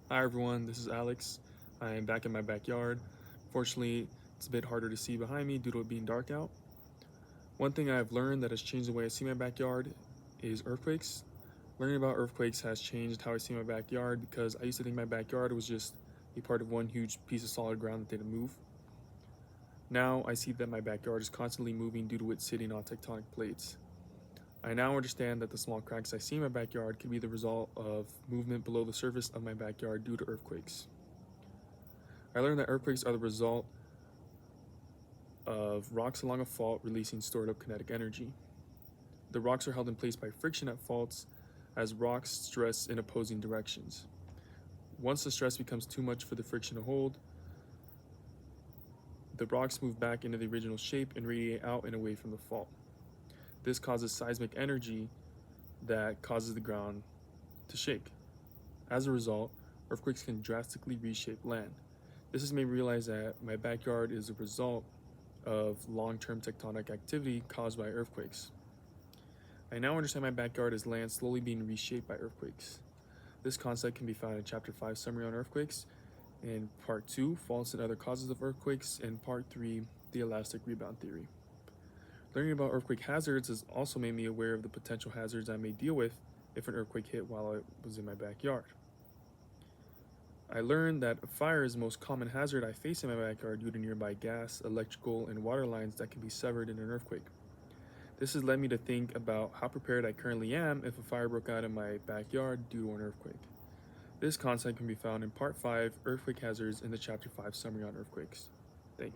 Hi everyone, this is Alex. I am back in my backyard. Fortunately, it's a bit harder to see behind me due to it being dark out. One thing I've learned that has changed the way I see my backyard is earthquakes. Learning about earthquakes has changed how I see my backyard because I used to think my backyard was just a part of one huge piece of solid ground that didn't move. Now I see that my backyard is constantly moving due to it sitting on tectonic plates. I now understand that the small cracks I see in my backyard could be the result of movement below the surface of my backyard due to earthquakes. I learned that earthquakes are the result of rocks along a fault releasing stored up kinetic energy. The rocks are held in place by friction at faults as rocks stress in opposing directions. Once the stress becomes too much for the friction to hold, the rocks move back into the original shape and radiate out and away from the fault. This causes seismic energy that causes the ground to shake. As a result, earthquakes can drastically reshape land. This has made me realize that my backyard is a result of long-term tectonic activity caused by earthquakes. I now understand my backyard as land slowly being reshaped by earthquakes. This concept can be found in Chapter 5 Summary on Earthquakes, in Part 2 Faults and Other Causes of Earthquakes, and Part 3 The Elastic Rebound Theory. Learning about earthquake hazards has also made me aware of the potential hazards I may deal with if an earthquake hit while I was in my backyard. I learned that fire is the most common hazard I face in my backyard due to nearby gas, electrical, and water lines that can be severed in an earthquake. This has led me to think about how prepared I currently am if a fire broke out in my backyard due to an earthquake. This concept can be found in Part 5 Earthquake Hazards in the Chapter 5 Summary on Earthquakes. Thank you.